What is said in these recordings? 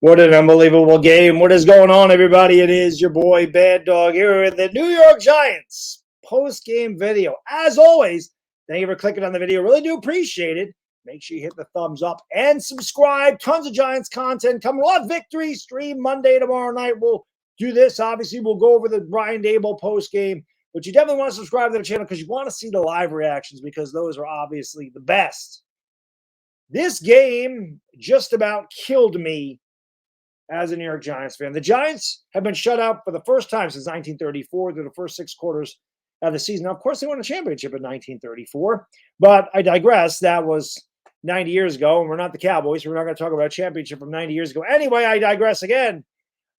What an unbelievable game. What is going on, everybody? It is your boy, Baddog, here with the New York Giants post-game video. As always, thank you for clicking on the video. Really do appreciate it. Make sure you hit the thumbs up and subscribe. Tons of Giants content coming. We'll have victory stream Monday, tomorrow night. We'll do this. Obviously, we'll go over the Brian Daboll post-game. But you definitely want to subscribe to the channel because you want to see the live reactions because those are obviously the best. This game just about killed me as a New York Giants fan. The Giants have been shut out for the first time since 1934 through the first 6 quarters of the season. Now, of course, they won a championship in 1934, but I digress. That was 90 years ago, and we're not the Cowboys, so we're not going to talk about a championship from 90 years ago. Anyway, I digress again.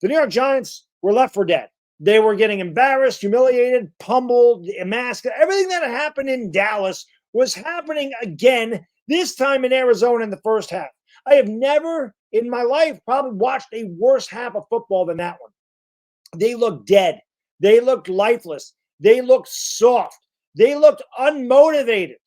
The New York Giants were left for dead. They were getting embarrassed, humiliated, pummeled, emasculated. Everything that happened in Dallas was happening again, this time in Arizona in the first half. I have never in my life probably watched a worse half of football than that one. They looked dead. They looked lifeless. They looked soft. They looked unmotivated.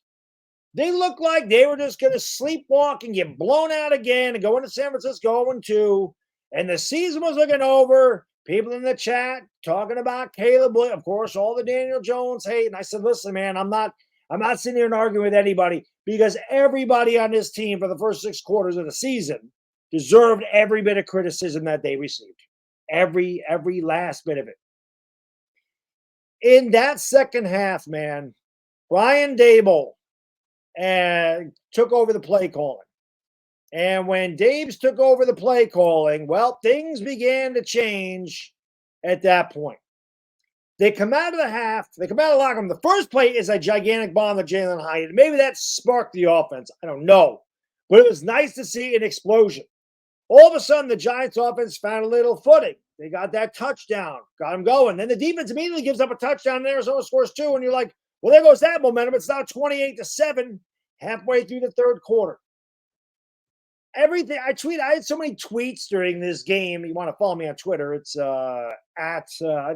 They looked like they were just going to sleepwalk and get blown out again and go into San Francisco 0-2. And the season was looking over. People in the chat talking about Caleb, of course, all the Daniel Jones hate. And I said, listen, man, I'm not sitting here and arguing with anybody because everybody on this team for the first 6 quarters of the season deserved every bit of criticism that they received. Every last bit of it. In that second half, man, Brian Daboll took over the play calling. And when Daboll took over the play calling, well, things began to change at that point. They come out of the half. They come out of the locker room. The first play is a gigantic bomb to Jalen Hyatt. Maybe that sparked the offense. I don't know. But it was nice to see an explosion. All of a sudden, the Giants offense found a little footing. They got that touchdown. Got them going. Then the defense immediately gives up a touchdown and Arizona scores 2. And you're like, well, there goes that momentum. It's now 28-7 halfway through the third quarter. Everything I had so many tweets during this game. You want to follow me on Twitter? It's I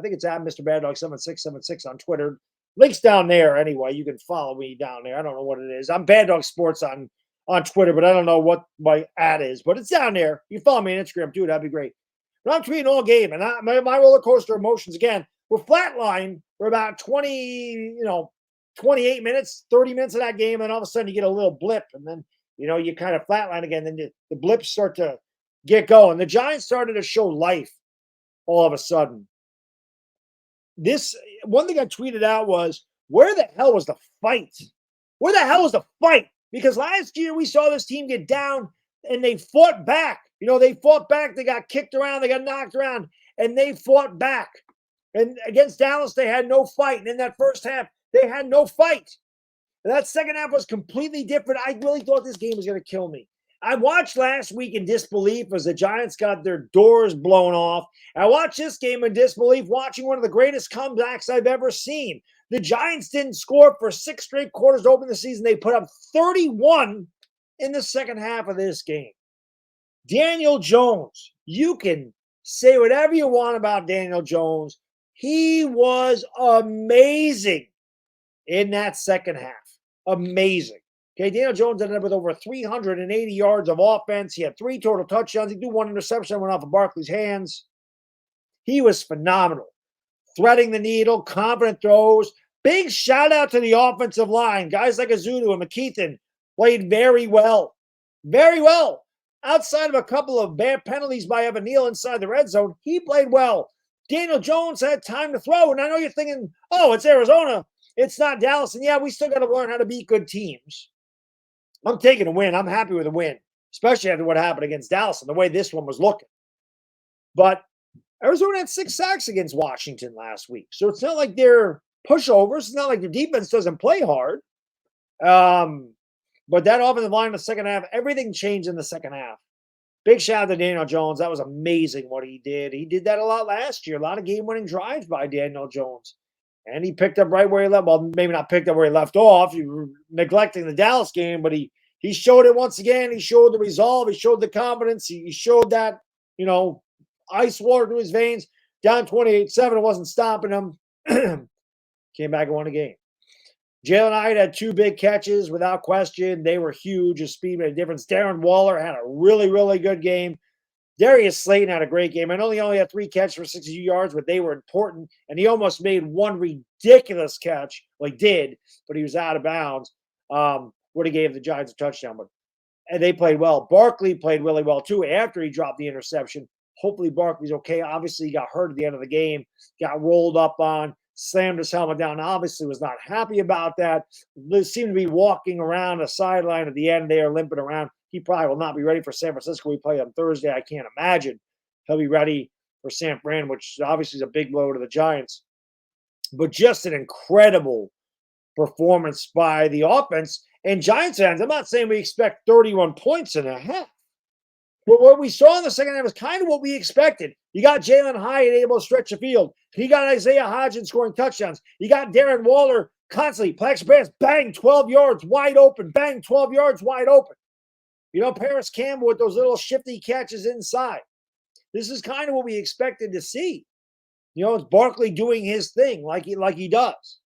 think it's at Mr. Baddog 7676 on Twitter. Links down there anyway. You can follow me down there. I don't know what it is. I'm Baddog Sports on Twitter, but I don't know what my ad is. But it's down there. You follow me on Instagram too. That'd be great. But I'm tweeting all game, and my roller coaster emotions again. We're flatlined for about 28 minutes, 30 minutes of that game, and all of a sudden you get a little blip, and then you kind of flatline again. Then the blips start to get going. The Giants started to show life all of a sudden. This one thing I tweeted out was, where the hell was the fight? Where the hell was the fight? Because last year we saw this team get down and they fought back. They fought back. They got kicked around. They got knocked around, and they fought back. And against Dallas, they had no fight. And in that first half, they had no fight. That second half was completely different. I really thought this game was going to kill me. I watched last week in disbelief as the Giants got their doors blown off. I watched this game in disbelief, watching one of the greatest comebacks I've ever seen. The Giants didn't score for 6 straight quarters to open the season. They put up 31 in the second half of this game. Daniel Jones, you can say whatever you want about Daniel Jones. He was amazing in that second half. Amazing. Okay, Daniel Jones ended up with over 380 yards of offense. He had 3 total touchdowns. He threw 1 interception that went off of Barkley's hands. He was phenomenal. Threading the needle, confident throws. Big shout out to the offensive line. Guys like Azudu and McKeithen played very well. Very well. Outside of a couple of bad penalties by Evan Neal inside the red zone, he played well. Daniel Jones had time to throw. And I know you're thinking, oh, it's Arizona. It's not Dallas. And yeah, we still got to learn how to beat good teams. I'm taking a win. I'm happy with a win, especially after what happened against Dallas and the way this one was looking. But Arizona had 6 sacks against Washington last week. So it's not like they're pushovers. It's not like their defense doesn't play hard. But that offensive line in the second half, everything changed in the second half. Big shout out to Daniel Jones. That was amazing what he did. He did that a lot last year. A lot of game-winning drives by Daniel Jones. And he picked up right where he left. Well, maybe not picked up where he left off. You were neglecting the Dallas game, but he showed it once again. He showed the resolve. He showed the confidence. He showed that, ice water to his veins. Down 28-7. It wasn't stopping him. Came back and won the game. Jalen Hyatt had 2 big catches without question. They were huge. His speed made a difference. Darren Waller had a really, really good game. Darius Slayton had a great game. I know he only had 3 catches for 60 yards, but they were important. And he almost made one ridiculous catch, but he was out of bounds. Would have gave the Giants a touchdown, and they played well. Barkley played really well too after he dropped the interception. Hopefully Barkley's okay. Obviously, he got hurt at the end of the game, got rolled up on, slammed his helmet down. Obviously, was not happy about that. They seemed to be walking around the sideline at the end there, limping around. He probably will not be ready for San Francisco. We play on Thursday. I can't imagine he'll be ready for San Fran, which obviously is a big blow to the Giants. But just an incredible performance by the offense. And Giants fans, I'm not saying we expect 31 points in a half. But what we saw in the second half is kind of what we expected. You got Jalen Hyatt able to stretch the field. He got Isaiah Hodgins scoring touchdowns. You got Darren Waller constantly, play pass, bang, 12 yards wide open, bang, 12 yards wide open. Paris Campbell with those little shifty catches inside. This is kind of what we expected to see. It's Barkley doing his thing like he does.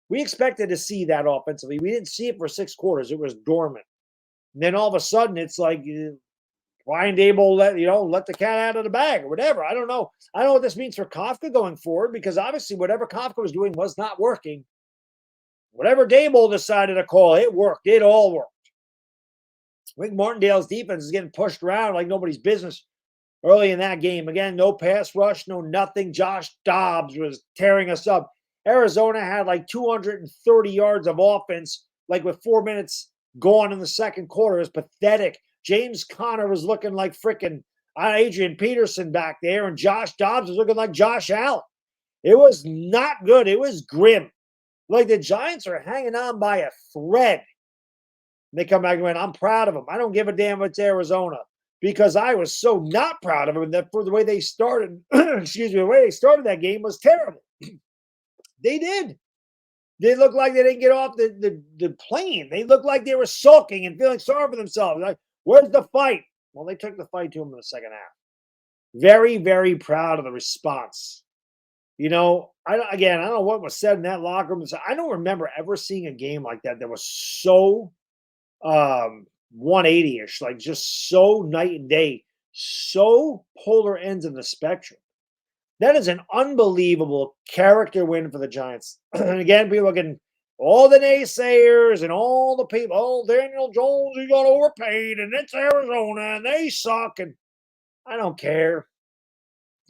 We expected to see that offensively. We didn't see it for 6 quarters. It was dormant. And then all of a sudden, it's like Brian Dable let the cat out of the bag or whatever. I don't know. I don't know what this means for Kafka going forward, because obviously whatever Kafka was doing was not working. Whatever Dable decided to call, it worked. It all worked. I think Martindale's defense is getting pushed around like nobody's business early in that game. Again, no pass rush, no nothing. Josh Dobbs was tearing us up. Arizona had like 230 yards of offense, like with 4 minutes gone in the second quarter. It was pathetic. James Conner was looking like freaking Adrian Peterson back there, and Josh Dobbs was looking like Josh Allen. It was not good. It was grim. Like the Giants are hanging on by a thread. And they come back and went, I'm proud of them. I don't give a damn if it's Arizona, because I was so not proud of them that for the way they started, the way they started that game was terrible. They did. They looked like they didn't get off the plane. They looked like they were sulking and feeling sorry for themselves. Like, where's the fight? Well, they took the fight to them in the second half. Very, very proud of the response. I don't know what was said in that locker room. I don't remember ever seeing a game like that was so 180-ish, like just so night and day, so polar ends of the spectrum. That is an unbelievable character win for the Giants. And again, people looking, all the naysayers and all the people, oh, Daniel Jones, he got overpaid, and it's Arizona, and they suck. And I don't care.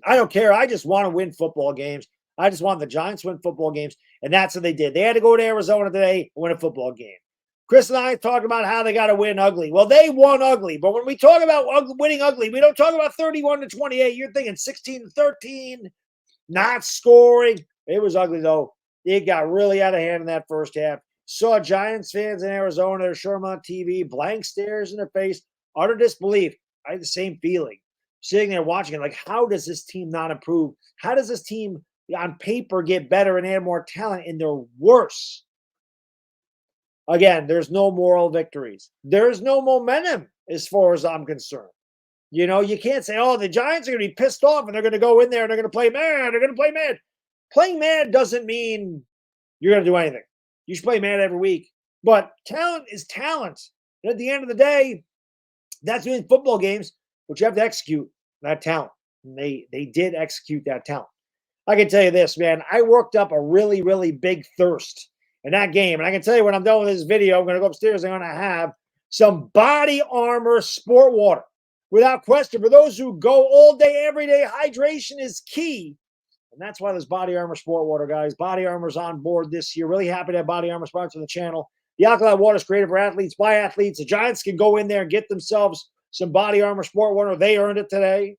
I just want to win football games. I just want the Giants to win football games, and that's what they did. They had to go to Arizona today and win a football game. Chris and I talked about how they got to win ugly. Well, they won ugly, but when we talk about winning ugly, we don't talk about 31-28. You're thinking 16-13, not scoring. It was ugly, though. It got really out of hand in that first half. Saw Giants fans in Arizona, they're showing them on TV, blank stares in their face, utter disbelief. I had the same feeling. Sitting there watching it, like, how does this team not improve? How does this team on paper get better and add more talent, and they're worse? Again, there's no moral victories. There's no momentum as far as I'm concerned. You can't say, oh, the Giants are going to be pissed off and they're going to go in there and they're going to play mad. They're going to play mad. Playing mad doesn't mean you're going to do anything. You should play mad every week. But talent is talent. And at the end of the day, that's doing football games, but you have to execute that talent. And they did execute that talent. I can tell you this, man. I worked up a really, really big thirst in that game. And I can tell you when I'm done with this video, I'm going to go upstairs. I'm going to have some Body Armor sport water. Without question, for those who go all day, every day, hydration is key. And that's why there's Body Armor sport water, guys. Body Armor's on board this year. Really happy to have Body Armor sponsor the channel. The alkaline water is created for athletes, by athletes. The Giants can go in there and get themselves some Body Armor sport water. They earned it today.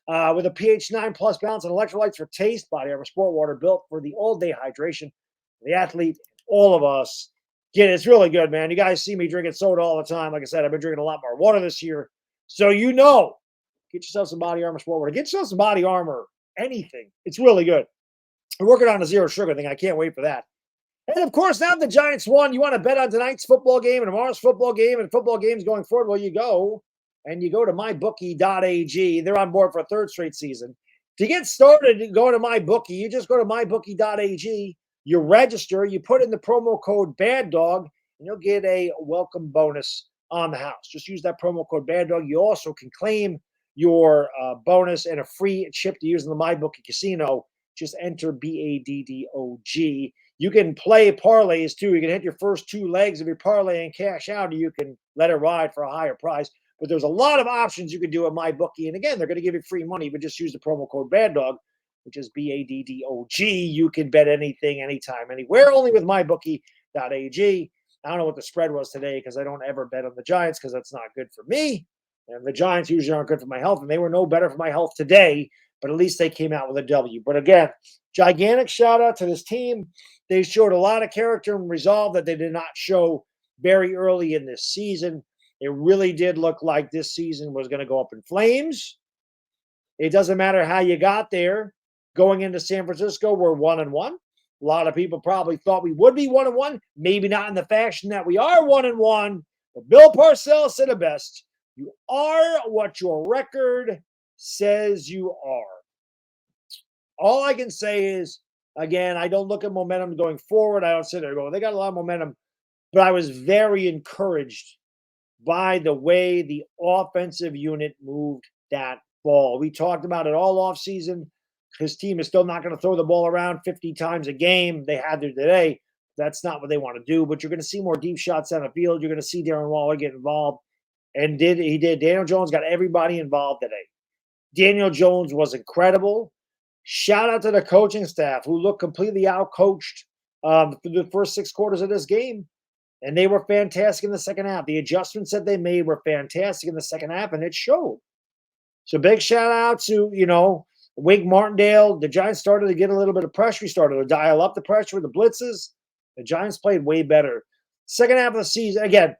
With a pH 9+ balance and electrolytes for taste, Body Armor sport water built for the all-day hydration. The athlete, all of us, get it. It's really good, man. You guys see me drinking soda all the time. Like I said, I've been drinking a lot more water this year. So get yourself some Body Armor sport water. Get yourself some Body Armor anything. It's really good. We're working on a zero sugar thing. I can't wait for that. And of course, now the Giants won. You want to bet on tonight's football game and tomorrow's football game and football games going forward? Well, you go to mybookie.ag. They're on board for a third straight season. To get started, go to MyBookie. You just go to mybookie.ag. You register. You put in the promo code Baddog, and you'll get a welcome bonus on the house. Just use that promo code Baddog. You also can claim your bonus and a free chip to use in the MyBookie casino. Just enter BADDOG. You can play parlays too. You can hit your first 2 legs of your parlay and cash out, or you can let it ride for a higher price. But there's a lot of options you can do at MyBookie. And again, they're going to give you free money, but just use the promo code BADDOG, which is BADDOG. You can bet anything, anytime, anywhere, only with MyBookie.ag. I don't know what the spread was today because I don't ever bet on the Giants because that's not good for me. And the Giants usually aren't good for my health, and they were no better for my health today, but at least they came out with a W. But again, gigantic shout out to this team. They showed a lot of character and resolve that they did not show very early in this season. It really did look like this season was going to go up in flames. It doesn't matter how you got there. Going into San Francisco, we're 1-1. A lot of people probably thought we would be 1-1, maybe not in the fashion that we are 1-1. But Bill Parcells said it best. You are what your record says you are. All I can say is, again, I don't look at momentum going forward. I don't sit there and go, they got a lot of momentum. But I was very encouraged by the way the offensive unit moved that ball. We talked about it all offseason. His team is still not going to throw the ball around 50 times a game. They had to today. That's not what they want to do. But you're going to see more deep shots down the field. You're going to see Darren Waller get involved. And he did. Daniel Jones got everybody involved today. Daniel Jones was incredible. Shout out to the coaching staff who looked completely outcoached through the first 6 quarters of this game. And they were fantastic in the second half. The adjustments that they made were fantastic in the second half, and it showed. So big shout out to, Wink Martindale. The Giants started to get a little bit of pressure. We started to dial up the pressure with the blitzes. The Giants played way better. Second half of the season, again,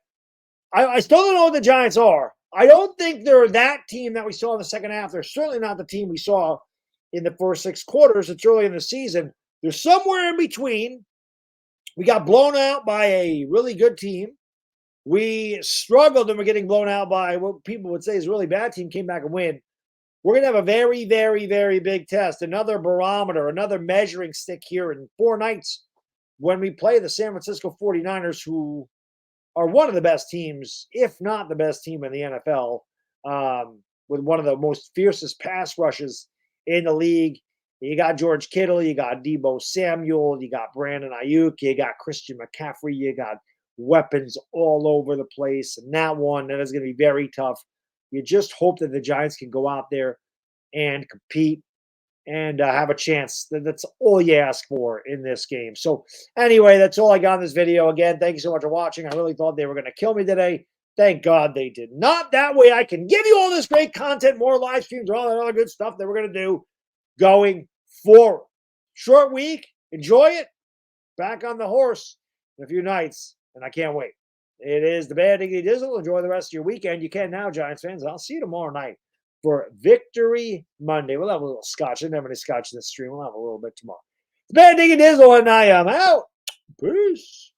I still don't know what the Giants are. I don't think they're that team that we saw in the second half. They're certainly not the team we saw in the first 6 quarters. It's early in the season. They're somewhere in between. We got blown out by a really good team. We struggled and we're getting blown out by what people would say is a really bad team, came back and win. We're going to have a very, very, very big test, another barometer, another measuring stick here in 4 nights when we play the San Francisco 49ers, who are one of the best teams, if not the best team in the NFL, with one of the most fiercest pass rushes in the league. You got George Kittle, you got Deebo Samuel, you got Brandon Ayuk, you got Christian McCaffrey, you got weapons all over the place. And that is going to be very tough. You just hope that the Giants can go out there and compete and have a chance. That's all you ask for in this game. So anyway, that's all I got in this video. Again, thank you so much for watching. I really thought they were going to kill me today. Thank God they did not. That way I can give you all this great content, more live streams, all that other good stuff that we're going to do going forward. Short week. Enjoy it. Back on the horse in a few nights, and I can't wait. It is the Bad Diggity Dizzle. Enjoy the rest of your weekend. You can now, Giants fans. I'll see you tomorrow night for Victory Monday. We'll have a little scotch. I didn't have any scotch in this stream. We'll have a little bit tomorrow. It's Bad Diggity Dizzle, and I am out. Peace.